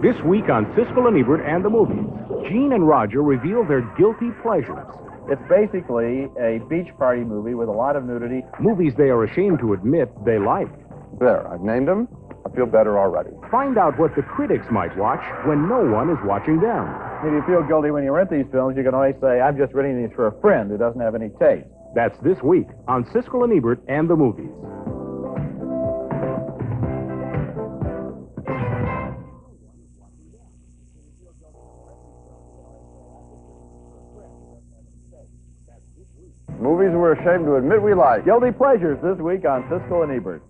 This week on Siskel and Ebert and the Movies, Gene and Roger reveal their guilty pleasures. It's basically a beach party movie with a lot of nudity. Movies they are ashamed to admit they like. There, I've named them. I feel better already. Find out what the critics might watch when no one is watching them. If you feel guilty when you rent these films, you can always say, I'm just renting these for a friend who doesn't have any taste. That's this week on Siskel and Ebert and the Movies. Movies we're ashamed to admit we like. Guilty pleasures this week on Siskel and Ebert.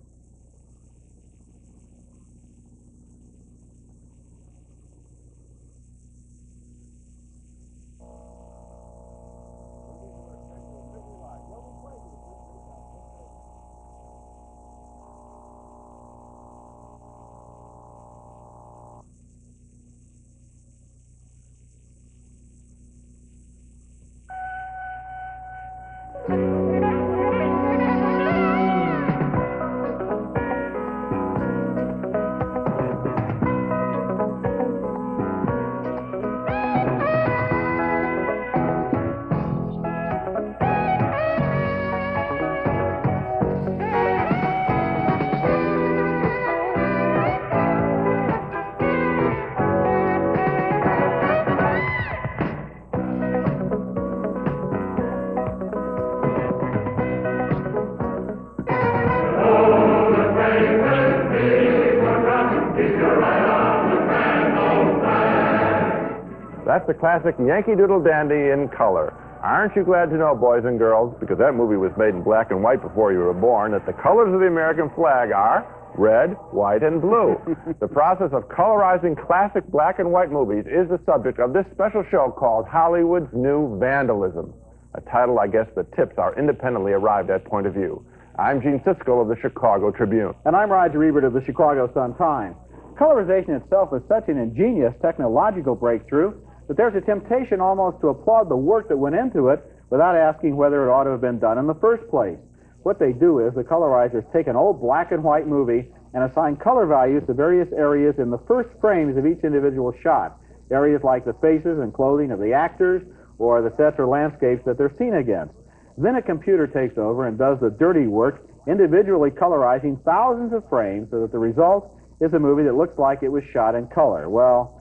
That's the classic Yankee Doodle Dandy in color. Aren't you glad to know, boys and girls, because that movie was made in black and white before you were born, that the colors of the American flag are red, white, and blue. The process of colorizing classic black and white movies is the subject of this special show called Hollywood's New Vandalism, a title I guess that tips our independently arrived at point of view. I'm Gene Siskel of the Chicago Tribune. And I'm Roger Ebert of the Chicago Sun-Times. Colorization itself is such an ingenious technological breakthrough that there's a temptation almost to applaud the work that went into it without asking whether it ought to have been done in the first place. What they do is the colorizers take an old black and white movie and assign color values to various areas in the first frames of each individual shot. Areas like the faces and clothing of the actors or the sets or landscapes that they're seen against. Then a computer takes over and does the dirty work, individually colorizing thousands of frames so that the result is a movie that looks like it was shot in color. Well,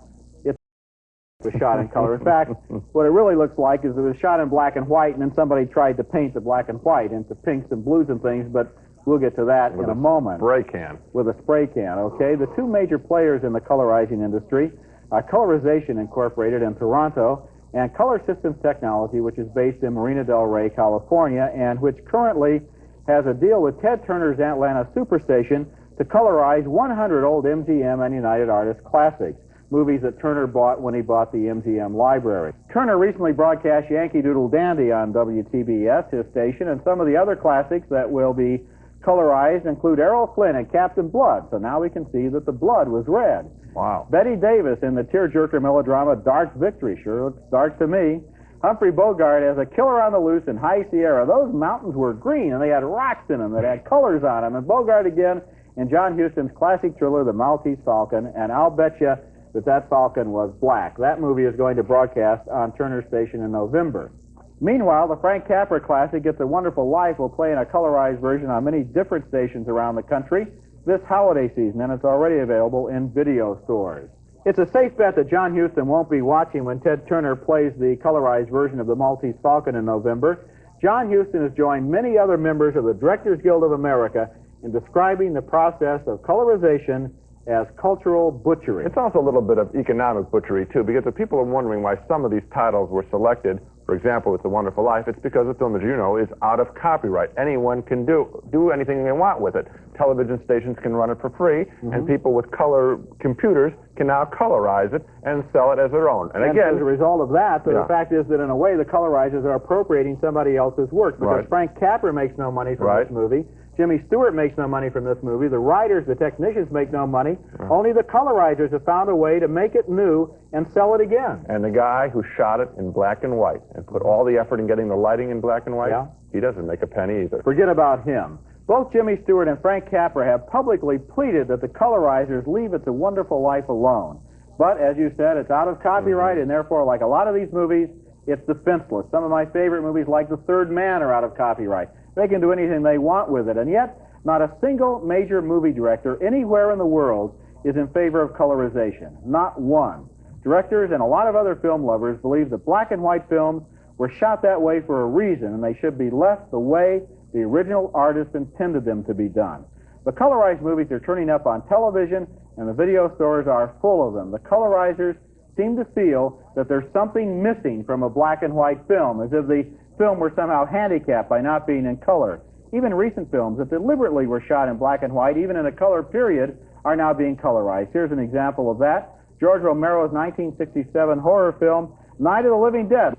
was shot in color. In fact, what it really looks like is it was shot in black and white, and then somebody tried to paint the black and white into pinks and blues and things, but we'll get to that in a moment. Spray can. With a spray can, okay? The two major players in the colorizing industry are Colorization Incorporated in Toronto and Color Systems Technology, which is based in Marina del Rey, California, and which currently has a deal with Ted Turner's Atlanta Superstation to colorize 100 old MGM and United Artists classics, movies that Turner bought when he bought the MGM library. Turner recently broadcast Yankee Doodle Dandy on WTBS, his station, and some of the other classics that will be colorized include Errol Flynn and Captain Blood, so now we can see that the blood was red. Wow. Betty Davis in the tearjerker melodrama Dark Victory, sure looks dark to me. Humphrey Bogart as a killer on the loose in High Sierra. Those mountains were green, and they had rocks in them that had colors on them. And Bogart again in John Huston's classic thriller, The Maltese Falcon, and I'll bet you that falcon was black. That movie is going to broadcast on Turner Station in November. Meanwhile, the Frank Capra classic, It's a Wonderful Life, will play in a colorized version on many different stations around the country this holiday season, and it's already available in video stores. It's a safe bet that John Huston won't be watching when Ted Turner plays the colorized version of The Maltese Falcon in November. John Huston has joined many other members of the Directors Guild of America in describing the process of colorization as cultural butchery. It's also a little bit of economic butchery, too, because if people are wondering why some of these titles were selected, for example, It's a Wonderful Life, it's because the film, as you know, is out of copyright. Anyone can do anything they want with it. Television stations can run it for free, and people with color computers can now colorize it and sell it as their own. And again, as a result of that, the fact is that in a way the colorizers are appropriating somebody else's work, because Frank Capra makes no money from this movie. Jimmy Stewart makes no money from this movie. The writers, the technicians make no money. Only the colorizers have found a way to make it new and sell it again. And the guy who shot it in black and white and put all the effort in getting the lighting in black and white, he doesn't make a penny either. Forget about him. Both Jimmy Stewart and Frank Capra have publicly pleaded that the colorizers leave It's a Wonderful Life alone. But, as you said, it's out of copyright, and therefore, like a lot of these movies, it's defenseless. Some of my favorite movies, like The Third Man, are out of copyright. They can do anything they want with it, and yet not a single major movie director anywhere in the world is in favor of colorization. Not one. Directors and a lot of other film lovers believe that black and white films were shot that way for a reason, and they should be left the way the original artist intended them to be done. The colorized movies are turning up on television, and the video stores are full of them. The colorizers seem to feel that there's something missing from a black and white film, as if the film were somehow handicapped by not being in color. Even recent films that deliberately were shot in black and white, even in a color period, are now being colorized. Here's an example of that. George Romero's 1967 horror film, Night of the Living Dead.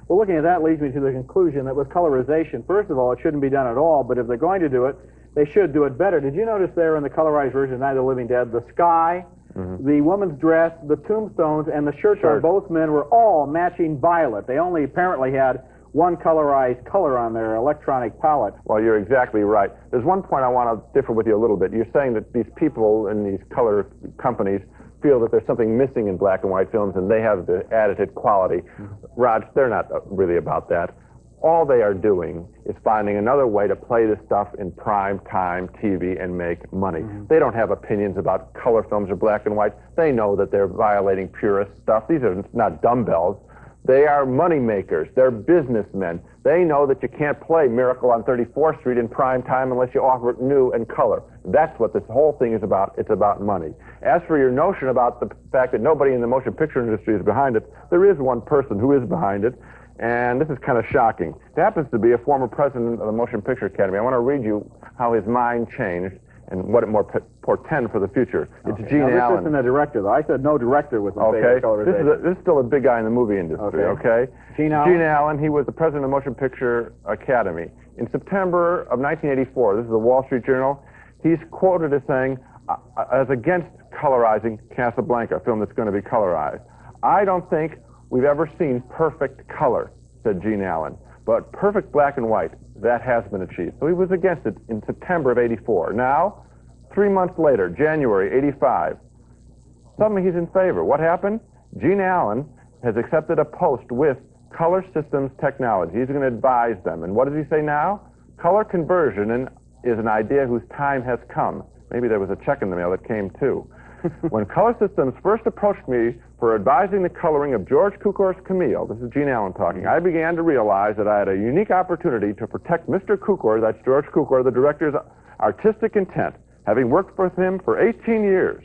Well, looking at that leads me to the conclusion that with colorization, first of all, it shouldn't be done at all, but if they're going to do it, they should do it better. Did you notice there in the colorized version of Night of the Living Dead, the sky, the woman's dress, the tombstones, and the shirts on both men were all matching violet. They only apparently had one colorized color on their electronic palette. Well, you're exactly right. There's one point I want to differ with you a little bit. You're saying that these people in these color companies feel that there's something missing in black and white films and they have the added quality. Raj, they're not really about that. All they are doing is finding another way to play this stuff in prime time TV and make money. They don't have opinions about color films or black and white. They know that they're violating purist stuff. These are not dumbbells. They are money makers. They're businessmen. They know that you can't play Miracle on 34th Street in prime time unless you offer it new and color. That's what this whole thing is about. It's about money. As for your notion about the fact that nobody in the motion picture industry is behind it, there is one person who is behind it, and this is kind of shocking. It happens to be a former president of the Motion Picture Academy. I want to read you how his mind changed and what it more portends for the future. It's Gene Allen. This isn't a director, though. I said no director was in favor of colorization. This is still a big guy in the movie industry, okay? Gene Allen? Gene Allen, he was the president of the Motion Picture Academy. In September of 1984, this is the Wall Street Journal, he's quoted as saying, as against colorizing Casablanca, a film that's going to be colorized, I don't think we've ever seen perfect color, said Gene Allen. But perfect black and white, that has been achieved. So he was against it in September of 84. Now, 3 months later, January 85, suddenly he's in favor. What happened? Gene Allen has accepted a post with Color Systems Technology. He's going to advise them. And what does he say now? Color conversion is an idea whose time has come. Maybe there was a check in the mail that came too. When Color Systems first approached me for advising the coloring of George Cukor's Camille, this is Gene Allen talking, I began to realize that I had a unique opportunity to protect Mr. Cukor, that's George Cukor, the director's artistic intent. Having worked with him for 18 years,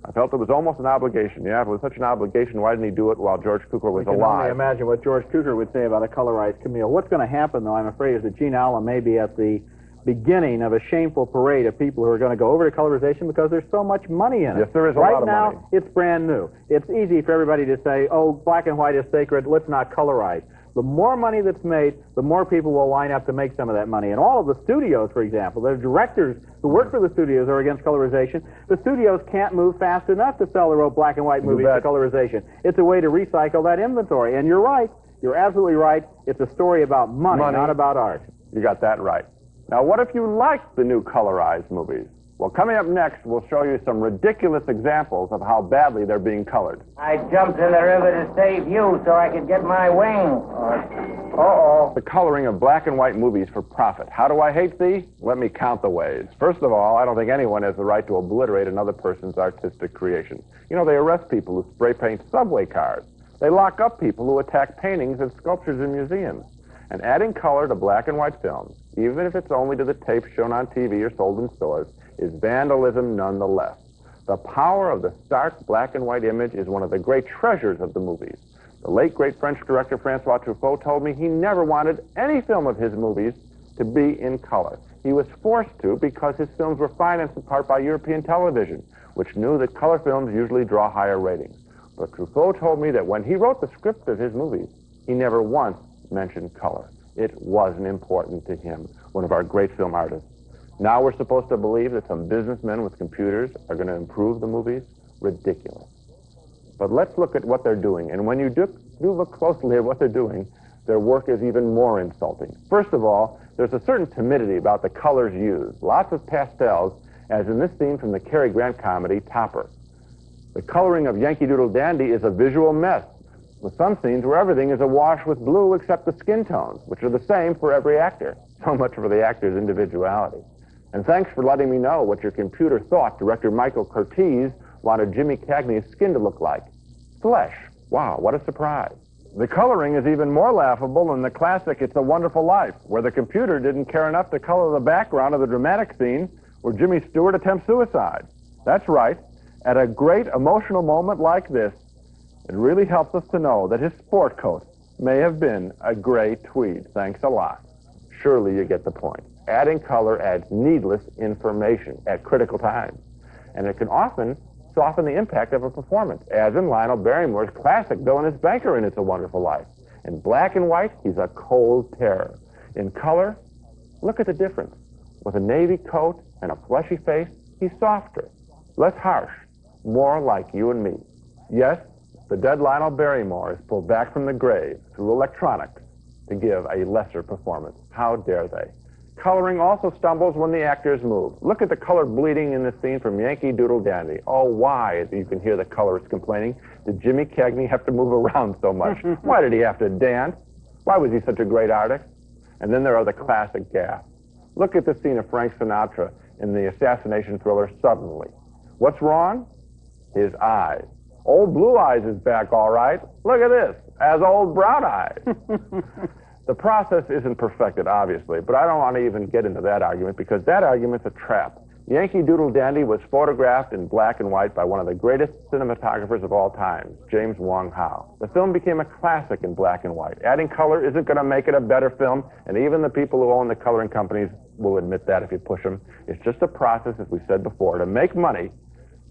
I felt it was almost an obligation. Yeah, if it was such an obligation, why didn't he do it while George Cukor was alive? I can only imagine what George Cukor would say about a colorized Camille. What's going to happen, though, I'm afraid, is that Gene Allen may be at the beginning of a shameful parade of people who are going to go over to colorization because there's so much money in it. Yes, there is a lot of money. Right now, it's brand new. It's easy for everybody to say, oh, black and white is sacred, let's not colorize. The more money that's made, the more people will line up to make some of that money. And all of the studios, for example, the directors who work for the studios are against colorization. The studios can't move fast enough to sell their old black and white movies to colorization. It's a way to recycle that inventory. And you're right. You're absolutely right. It's a story about money, not about art. You got that right. Now, what if you like the new colorized movies? Well, coming up next, we'll show you some ridiculous examples of how badly they're being colored. I jumped in the river to save you so I could get my wings. Uh-oh. The coloring of black and white movies for profit. How do I hate thee? Let me count the ways. First of all, I don't think anyone has the right to obliterate another person's artistic creation. You know, they arrest people who spray paint subway cars. They lock up people who attack paintings and sculptures in museums. And adding color to black and white films, even if it's only to the tapes shown on TV or sold in stores, is vandalism nonetheless. The power of the stark black and white image is one of the great treasures of the movies. The late, great French director Francois Truffaut told me he never wanted any film of his movies to be in color. He was forced to because his films were financed in part by European television, which knew that color films usually draw higher ratings. But Truffaut told me that when he wrote the script of his movies, he never once mentioned color. It wasn't important to him, one of our great film artists. Now we're supposed to believe that some businessmen with computers are going to improve the movies? Ridiculous. But let's look at what they're doing. And when you do look closely at what they're doing, their work is even more insulting. First of all, there's a certain timidity about the colors used. Lots of pastels, as in this scene from the Cary Grant comedy, Topper. The coloring of Yankee Doodle Dandy is a visual mess, with some scenes where everything is awash with blue except the skin tones, which are the same for every actor. So much for the actor's individuality. And thanks for letting me know what your computer thought director Michael Curtiz wanted Jimmy Cagney's skin to look like. Flesh. Wow, what a surprise. The coloring is even more laughable than the classic It's a Wonderful Life, where the computer didn't care enough to color the background of the dramatic scene where Jimmy Stewart attempts suicide. That's right. At a great emotional moment like this, it really helps us to know that his sport coat may have been a gray tweed. Thanks a lot. Surely you get the point. Adding color adds needless information at critical times, and it can often soften the impact of a performance, as in Lionel Barrymore's classic villainous banker in It's a Wonderful Life. In black and white, he's a cold terror. In color, look at the difference. With a navy coat and a fleshy face, he's softer, less harsh, more like you and me. Yes, the dead Lionel Barrymore is pulled back from the grave through electronics to give a lesser performance. How dare they? Coloring also stumbles when the actors move. Look at the color bleeding in this scene from Yankee Doodle Dandy. Oh, why, as you can hear the colorist complaining, did Jimmy Cagney have to move around so much? Why did he have to dance? Why was he such a great artist? And then there are the classic gaffes. Look at the scene of Frank Sinatra in the assassination thriller Suddenly. What's wrong? His eyes. Old Blue Eyes is back, all right. Look at this, as Old Brown Eyes. The process isn't perfected, obviously, but I don't want to even get into that argument because that argument's a trap. Yankee Doodle Dandy was photographed in black and white by one of the greatest cinematographers of all time, James Wong Howe. The film became a classic in black and white. Adding color isn't going to make it a better film, and even the people who own the coloring companies will admit that if you push them. It's just a process, as we said before, to make money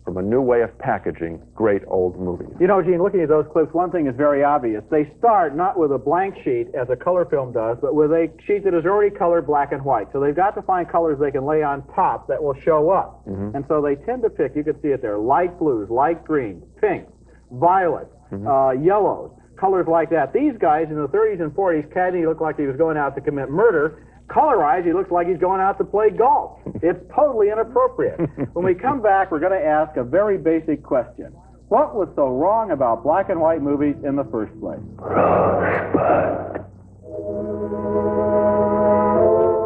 from a new way of packaging great old movies. You know, Gene, looking at those clips, one thing is very obvious. They start not with a blank sheet, as a color film does, but with a sheet that is already colored black and white. So they've got to find colors they can lay on top that will show up. Mm-hmm. And so they tend to pick, you can see it there, light blues, light greens, pinks, violets, yellows, colors like that. These guys in the 30s and 40s, Cagney looked like he was going out to commit murder. Colorized, he looks like he's going out to play golf. It's totally inappropriate. When we come back, we're going to ask a very basic question. What was so wrong about black and white movies in the first place?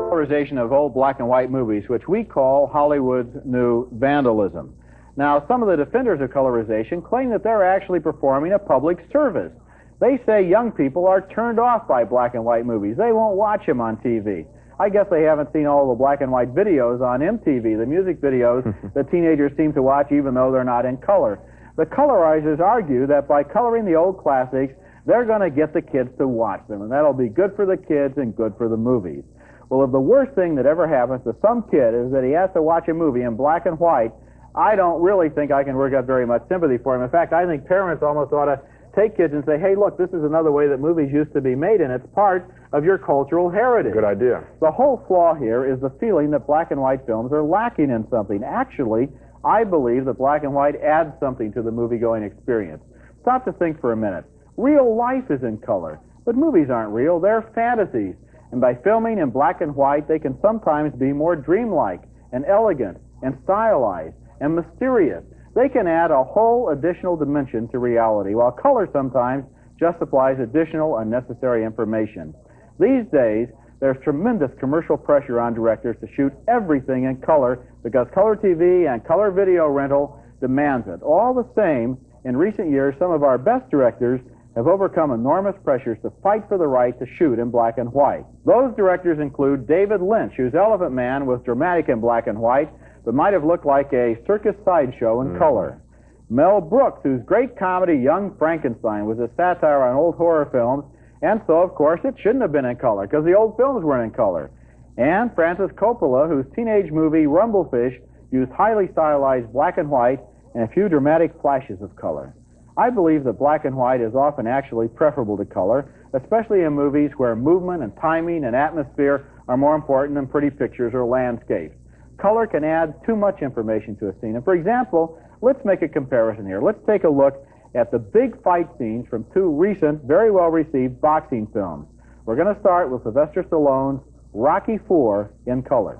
Colorization of old black and white movies, which we call Hollywood's new vandalism. Now, some of the defenders of colorization claim that they're actually performing a public service. They say young people are turned off by black and white movies. They won't watch them on TV. I guess they haven't seen all the black and white videos on MTV, the music videos that teenagers seem to watch even though they're not in color. The colorizers argue that by coloring the old classics, they're going to get the kids to watch them, and that'll be good for the kids and good for the movies. Well, if the worst thing that ever happens to some kid is that he has to watch a movie in black and white, I don't really think I can work up very much sympathy for him. In fact, I think parents almost ought to take kids and say, hey, look, this is another way that movies used to be made, and it's part of your cultural heritage. Good idea. The whole flaw here is the feeling that black and white films are lacking in something. Actually, I believe that black and white adds something to the movie-going experience. Stop to think for a minute. Real life is in color, but movies aren't real. They're fantasies. And by filming in black and white, they can sometimes be more dreamlike and elegant and stylized and mysterious. They can add a whole additional dimension to reality, while color sometimes just supplies additional unnecessary information. These days, there's tremendous commercial pressure on directors to shoot everything in color because color TV and color video rental demands it. All the same, in recent years, some of our best directors have overcome enormous pressures to fight for the right to shoot in black and white. Those directors include David Lynch, whose Elephant Man was dramatic in black and white, but might have looked like a circus sideshow in color. Mel Brooks, whose great comedy Young Frankenstein was a satire on old horror films, and so, of course, it shouldn't have been in color, because the old films weren't in color. And Francis Coppola, whose teenage movie Rumblefish used highly stylized black and white and a few dramatic flashes of color. I believe that black and white is often actually preferable to color, especially in movies where movement and timing and atmosphere are more important than pretty pictures or landscapes. color can add too much information to a scene. And for example, let's make a comparison here. Let's take a look at the big fight scenes from two recent, very well-received boxing films. We're going to start with Sylvester Stallone's Rocky IV in color.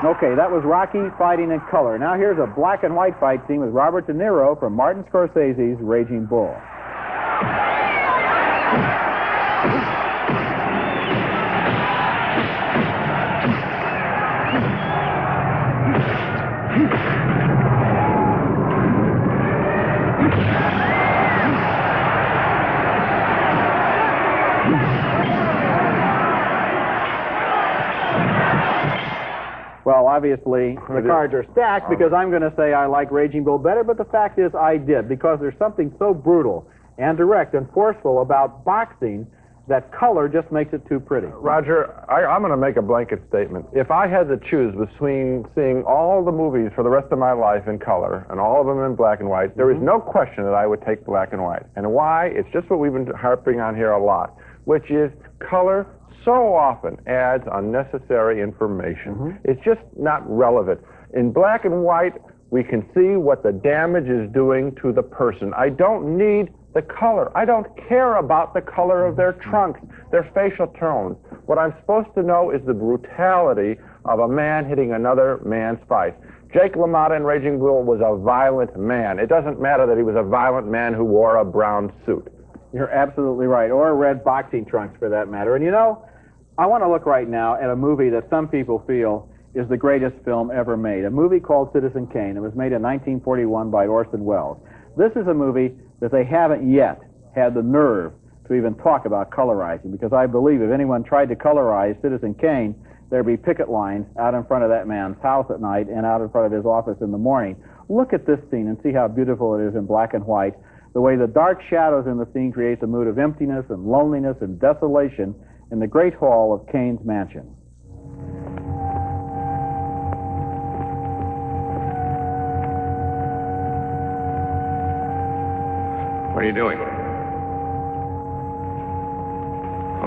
Okay, that was Rocky fighting in color. Now here's a black and white fight scene with Robert De Niro from Martin Scorsese's Raging Bull. Well, obviously, the cards are stacked because I'm going to say I like Raging Bull better, but the fact is I did, because there's something so brutal and direct and forceful about boxing that color just makes it too pretty. Roger, I'm going to make a blanket statement. If I had to choose between seeing all the movies for the rest of my life in color and all of them in black and white, there is no question that I would take black and white. And why? It's just what we've been harping on here a lot, which is color so often adds unnecessary information. It's just not relevant. In black and white, we can see what the damage is doing to the person. I don't need the color. I don't care about the color of their trunks, their facial tones. What I'm supposed to know is the brutality of a man hitting another man's face. Jake LaMotta in Raging Bull was a violent man. It doesn't matter that he was a violent man who wore a brown suit. You're absolutely right, or red boxing trunks for that matter. And you know, I want to look right now at a movie that some people feel is the greatest film ever made, a movie called Citizen Kane. It was made in 1941 by Orson Welles. This is a movie that they haven't yet had the nerve to even talk about colorizing, because I believe if anyone tried to colorize Citizen Kane, there'd be picket lines out in front of that man's house at night and out in front of his office in the morning. Look at this scene and see how beautiful it is in black and white. The way the dark shadows in the scene create a mood of emptiness and loneliness and desolation in the great hall of Kane's mansion. What are you doing?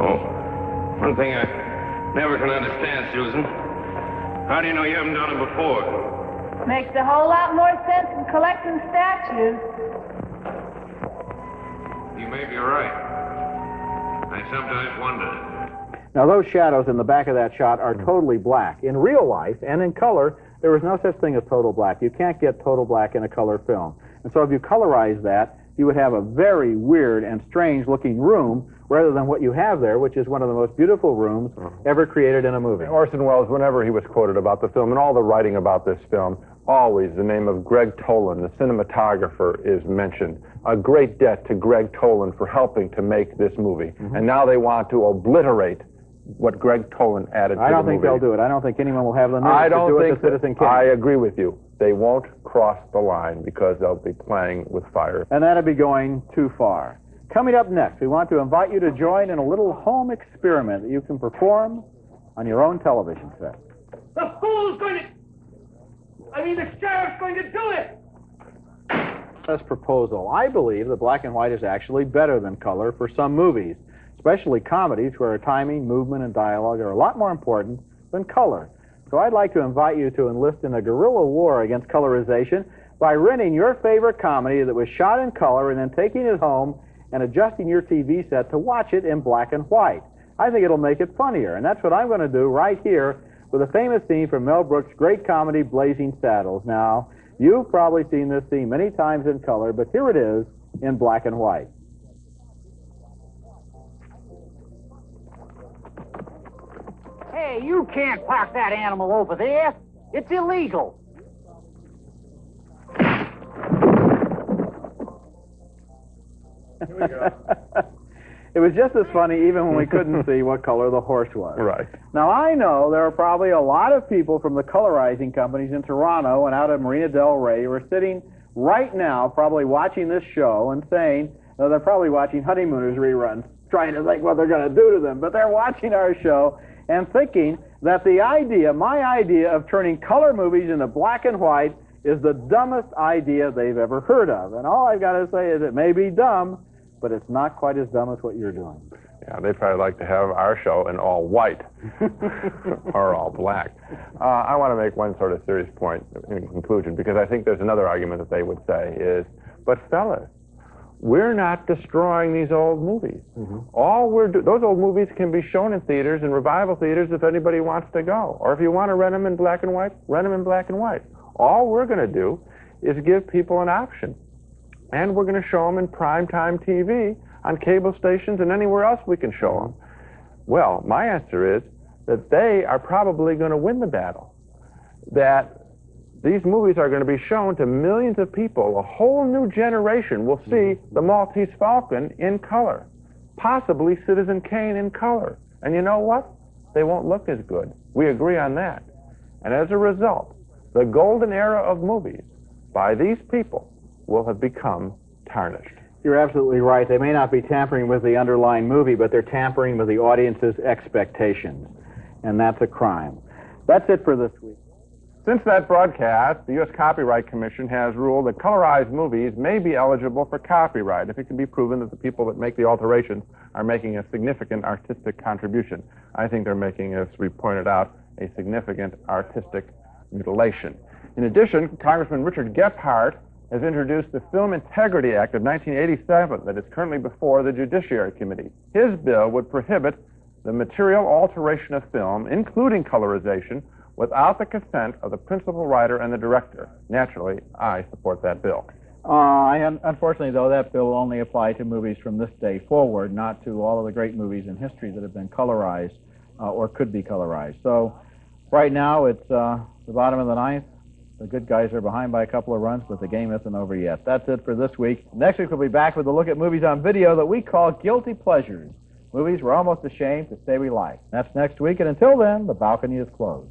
Oh, one thing I never can understand, Susan. How do you know you haven't done it before? Makes a whole lot more sense than collecting statues. You may be right. I sometimes wonder. Now, those shadows in the back of that shot are totally black. In real life and in color, there is no such thing as total black. You can't get total black in a color film. And so if you colorize that, you would have a very weird and strange-looking room rather than what you have there, which is one of the most beautiful rooms ever created in a movie. Orson Welles, whenever he was quoted about the film and all the writing about this film, always the name of Greg Toland, the cinematographer, is mentioned. A great debt to Greg Toland for helping to make this movie. And now they want to obliterate what Greg Toland added to the movie. I don't think they'll do it. I don't think anyone will have the nerve to do it to Citizen Kane. I agree with you. They won't cross the line because they'll be playing with fire. And that'll be going too far. Coming up next, we want to invite you to join in a little home experiment that you can perform on your own television set. The fool's going to... the sheriff's going to do it! This proposal. I believe that black and white is actually better than color for some movies, especially comedies where timing, movement, and dialogue are a lot more important than color. So I'd like to invite you to enlist in a guerrilla war against colorization by renting your favorite comedy that was shot in color and then taking it home and adjusting your TV set to watch it in black and white. I think it'll make it funnier, and that's what I'm going to do right here with a famous scene from Mel Brooks' great comedy, Blazing Saddles. Now, you've probably seen this scene many times in color, but here it is in black and white. Hey, you can't park that animal over there. It's illegal. It was just as funny even when we couldn't see what color the horse was. Right. Now, I know there are probably a lot of people from the colorizing companies in Toronto and out of Marina del Rey who are sitting right now probably watching this show and saying, they're probably watching Honeymooners reruns, trying to think what they're going to do to them, but they're watching our show and thinking that the idea, my idea of turning color movies into black and white is the dumbest idea they've ever heard of. And all I've got to say is it may be dumb, but it's not quite as dumb as what you're doing. Yeah, they'd probably like to have our show in all white or all black. I want to make one sort of serious point in conclusion, because I think there's another argument that they would say is, but fellas, we're not destroying these old movies. All those old movies can be shown in theaters, in revival theaters, if anybody wants to go. Or if you want to rent them in black and white, rent them in black and white. All we're going to do is give people an option. And we're going to show them in primetime TV, on cable stations, and anywhere else we can show them. Well, my answer is that they are probably going to win the battle. That these movies are going to be shown to millions of people. A whole new generation will see the Maltese Falcon in color, possibly Citizen Kane in color. And you know what? They won't look as good. We agree on that. And as a result, the golden era of movies by these people will have become tarnished. You're absolutely right. They may not be tampering with the underlying movie, but they're tampering with the audience's expectations. And that's a crime. That's it for this week. Since that broadcast, the U.S. Copyright Commission has ruled that colorized movies may be eligible for copyright if it can be proven that the people that make the alterations are making a significant artistic contribution. I think they're making, as we pointed out, a significant artistic mutilation. In addition, Congressman Richard Gephardt has introduced the Film Integrity Act of 1987 that is currently before the Judiciary Committee. His bill would prohibit the material alteration of film, including colorization, without the consent of the principal writer and the director. Naturally, I support that bill. Unfortunately, though, that bill will only apply to movies from this day forward, not to all of the great movies in history that have been colorized or could be colorized. So right now, it's the bottom of the ninth. The good guys are behind by a couple of runs, but the game isn't over yet. That's it for this week. Next week, we'll be back with a look at movies on video that we call guilty pleasures. Movies we're almost ashamed to say we like. That's next week, and until then, the balcony is closed.